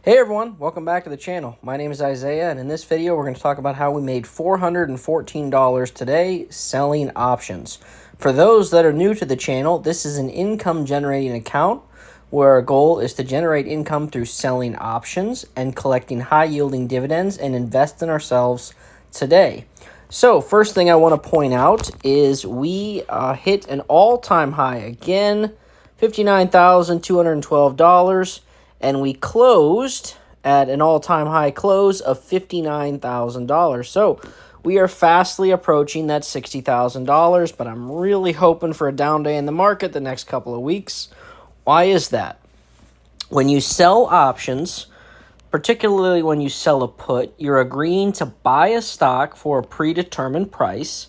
Hey everyone, welcome back to the channel. My name is Isaiah, and in this video we're going to talk about how we made $414 today selling options. For those that are new to the channel, this is an income generating account where our goal is to generate income through selling options and collecting high yielding dividends and invest in ourselves today. So first thing I want to point out is we hit an all-time high again, $59,212. And we closed at an all-time high close of $59,000. So we are fastly approaching that $60,000, but I'm really hoping for a down day in the market the next couple of weeks. Why is that? When you sell options, particularly when you sell a put, you're agreeing to buy a stock for a predetermined price.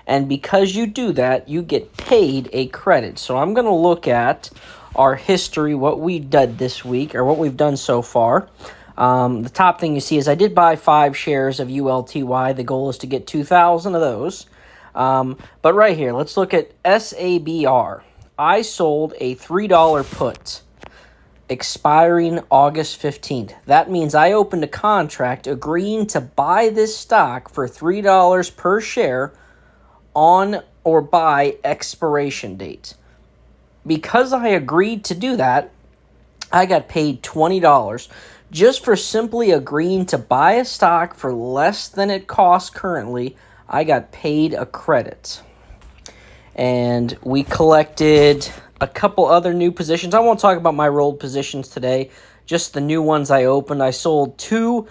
And because you do that, you get paid a credit. So I'm going to look at our history, what we did this week, or what we've done so far. The top thing you see is I did buy 5 shares of ULTY. The goal is to get 2,000 of those. But right here, let's look at SABR. I sold a $3 put expiring August 15th. That means I opened a contract agreeing to buy this stock for $3 per share on or by expiration date. Because I agreed to do that, I got paid $20 just for simply agreeing to buy a stock for less than it costs currently. I got paid a credit. And we collected a couple other new positions. I won't talk about my rolled positions today, just the new ones I opened. I sold 2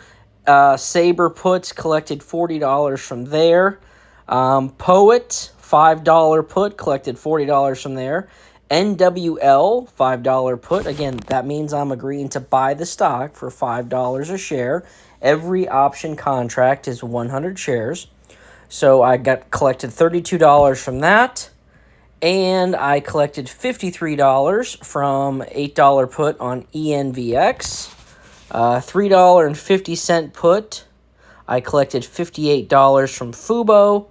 Sabre puts, collected $40 from there. Poet, $5 put, collected $40 from there. NWL, $5 put. Again, that means I'm agreeing to buy the stock for $5 a share. Every option contract is 100 shares. So I collected $32 from that. And I collected $53 from $8 put on ENVX. $3.50 put. I collected $58 from Fubo.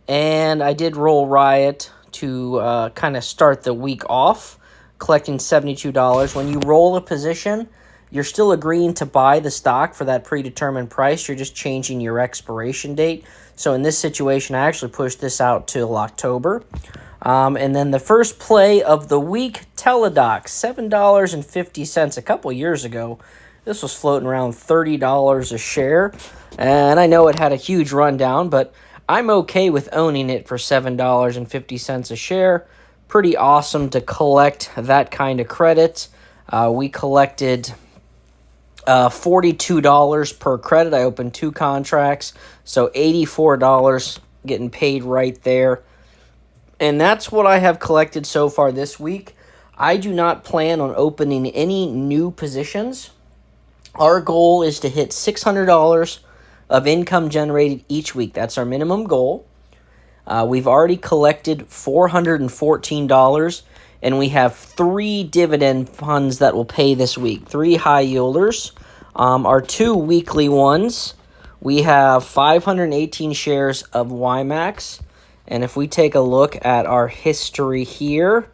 And I did roll Riot to kind of start the week off, collecting $72. When you roll a position, you're still agreeing to buy the stock for that predetermined price. You're just changing your expiration date. So in this situation, I actually pushed this out till October. And then the first play of the week, Teladoc, $7.50. A couple years ago, this was floating around $30 a share. And I know it had a huge rundown, but I'm okay with owning it for $7.50 a share. Pretty awesome to collect that kind of credit. We collected $42 per credit. I opened 2 contracts, so $84 getting paid right there. And that's what I have collected so far this week. I do not plan on opening any new positions. Our goal is to hit $600 of income generated each week. That's our minimum goal. We've already collected $414, and we have 3 dividend funds that will pay this week. 3 high yielders. Our 2 weekly ones, we have 518 shares of YMAX. And if we take a look at our history here,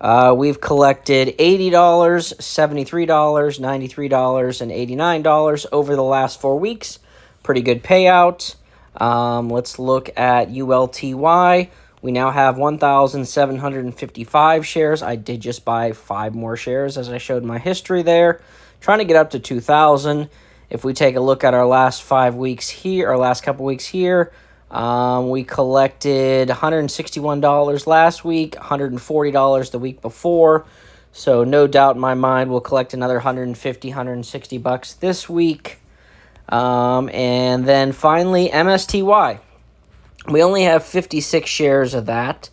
we've collected $80, $73, $93, and $89 over the last 4 weeks. Pretty good payout. Let's look at ULTY. We now have 1,755 shares. I did just buy 5 more shares, as I showed my history there. Trying to get up to 2,000. If we take a look at our last 5 weeks here, our last couple weeks here, we collected $161 last week, $140 the week before. So no doubt in my mind, we'll collect another $150, $160 this week. And then finally, MSTY. We only have 56 shares of that.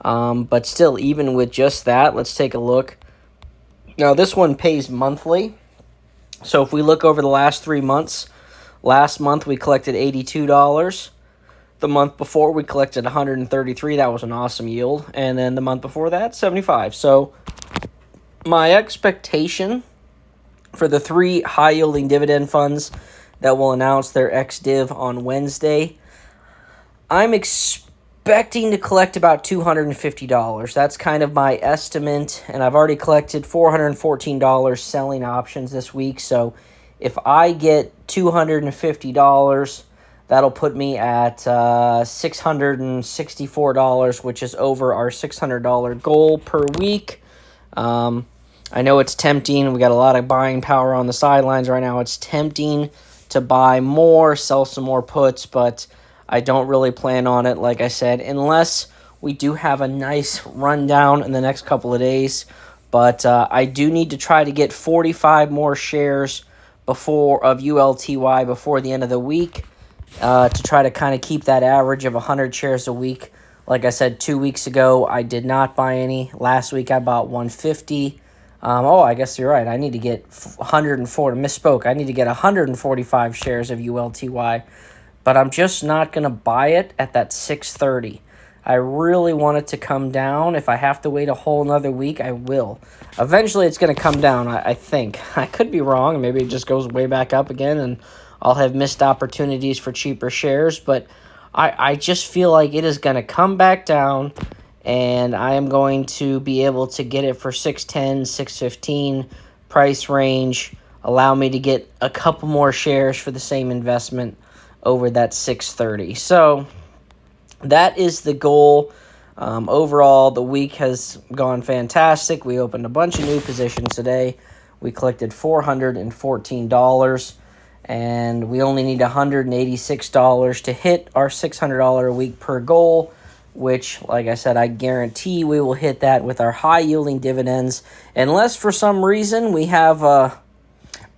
But still, even with just that, let's take a look. Now, this one pays monthly. So if we look over the last 3 months, last month we collected $82. The month before we collected $133. That was an awesome yield. And then the month before that, $75. So my expectation for the 3 high-yielding dividend funds that will announce their ex-div on Wednesday, I'm expecting expecting to collect about $250. That's kind of my estimate, and I've already collected $414 selling options this week. So if I get $250, that'll put me at $664, which is over our $600 goal per week. I know it's tempting. We got a lot of buying power on the sidelines right now. It's tempting to buy more, sell some more puts, but I don't really plan on it, like I said, unless we do have a nice rundown in the next couple of days. But I do need to try to get 45 more shares of ULTY before the end of the week to try to kind of keep that average of 100 shares a week. Like I said, 2 weeks ago, I did not buy any. Last week, I bought 150. I guess you're right. I need to get 140. Misspoke. I need to get 145 shares of ULTY, but I'm just not going to buy it at that 630. I really want it to come down. If I have to wait a whole another week, I will. Eventually, it's going to come down, I think. I could be wrong. Maybe it just goes way back up again, and I'll have missed opportunities for cheaper shares, but I just feel like it is going to come back down, and I am going to be able to get it for 610, 615 price range. Allow me to get a couple more shares for the same investment over that 630. So that is the goal. Overall, the week has gone fantastic. We opened a bunch of new positions today. We collected $414, and we only need $186 to hit our $600 a week per goal, which, like I said, I guarantee we will hit that with our high-yielding dividends, unless for some reason we have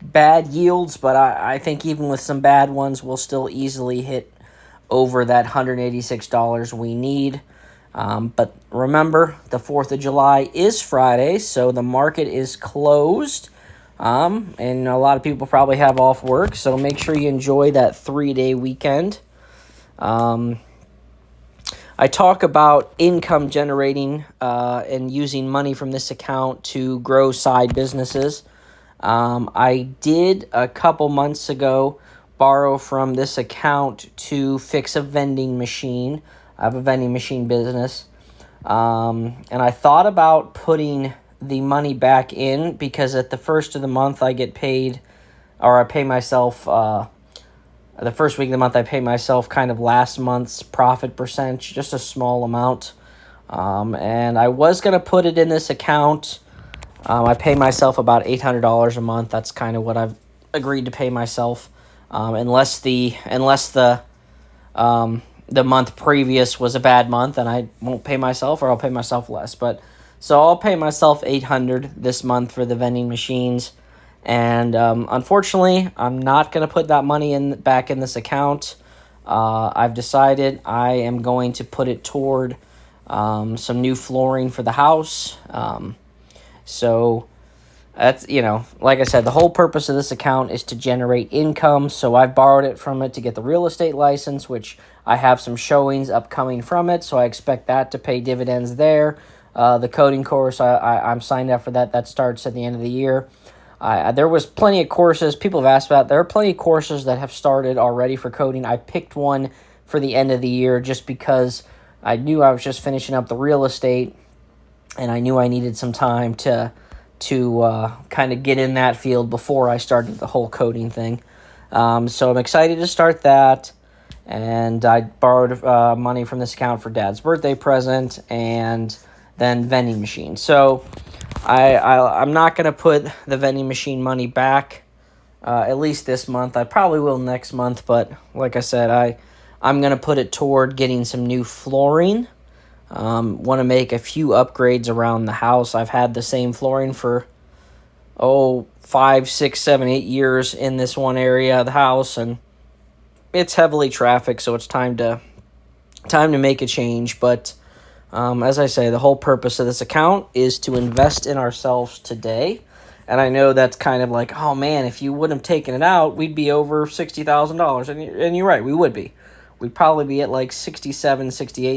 bad yields, but I think even with some bad ones, we'll still easily hit over that $186 we need. But remember, the 4th of July is Friday, so the market is closed. And a lot of people probably have off work, so make sure you enjoy that 3-day weekend. I talk about income generating and using money from this account to grow side businesses. I did a couple months ago borrow from this account to fix a vending machine. I have a vending machine business. And I thought about putting the money back in because at the first of the month I get paid, or I pay myself, the first week of the month I pay myself kind of last month's profit percentage, just a small amount. And I was going to put it in this account. I pay myself about $800 a month. That's kind of what I've agreed to pay myself, unless the month previous was a bad month, and I won't pay myself, or I'll pay myself less. But so I'll pay myself $800 this month for the vending machines, and unfortunately, I'm not going to put that money back in this account. I've decided I am going to put it toward some new flooring for the house. So that's, like I said, the whole purpose of this account is to generate income. So I've borrowed it from it to get the real estate license, which I have some showings upcoming from it. So I expect that to pay dividends there. The coding course, I'm signed up for that. That starts at the end of the year. There was plenty of courses people have asked about. There are plenty of courses that have started already for coding. I picked one for the end of the year just because I knew I was just finishing up the real estate, and I knew I needed some time to kind of get in that field before I started the whole coding thing. So I'm excited to start that. And I borrowed money from this account for Dad's birthday present, and then vending machine. So I'm not going to put the vending machine money back, at least this month. I probably will next month, but like I said, I'm going to put it toward getting some new flooring. Want to make a few upgrades around the house. I've had the same flooring for 5, 6, 7, 8 years in this one area of the house, and it's heavily trafficked, so it's time to make a change. But as I say, the whole purpose of this account is to invest in ourselves today. And I know that's kind of like, oh man, if you wouldn't have taken it out, we'd be over $60,000. And you're right, we would be. We'd probably be at like $67,000,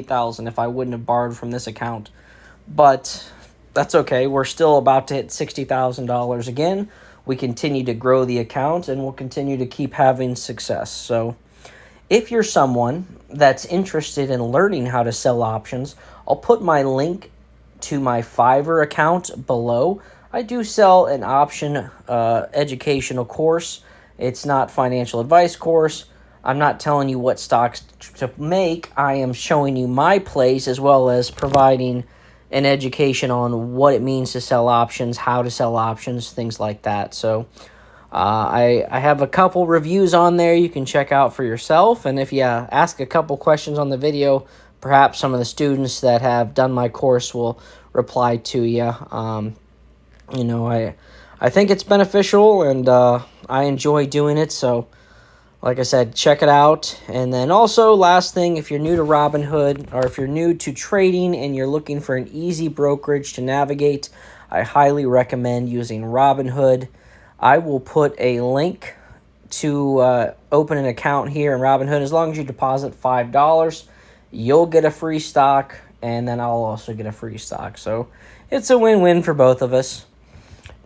$68,000 if I wouldn't have borrowed from this account. But that's okay. We're still about to hit $60,000 again. We continue to grow the account, and we'll continue to keep having success. So if you're someone that's interested in learning how to sell options, I'll put my link to my Fiverr account below. I do sell an option educational course. It's not financial advice course. I'm not telling you what stocks to make. I am showing you my place, as well as providing an education on what it means to sell options, how to sell options, things like that. So I have a couple reviews on there you can check out for yourself. And if you ask a couple questions on the video, perhaps some of the students that have done my course will reply to you. I think it's beneficial, and I enjoy doing it. So, like I said, check it out. And then also, last thing, if you're new to Robinhood, or if you're new to trading and you're looking for an easy brokerage to navigate, I highly recommend using Robinhood. I will put a link to open an account here in Robinhood. As long as you deposit $5, you'll get a free stock, and then I'll also get a free stock. So it's a win-win for both of us.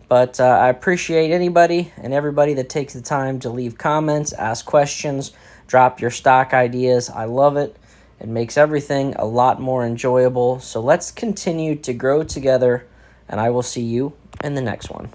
But I appreciate anybody and everybody that takes the time to leave comments, ask questions, drop your stock ideas. I love it. It makes everything a lot more enjoyable. So let's continue to grow together, and I will see you in the next one.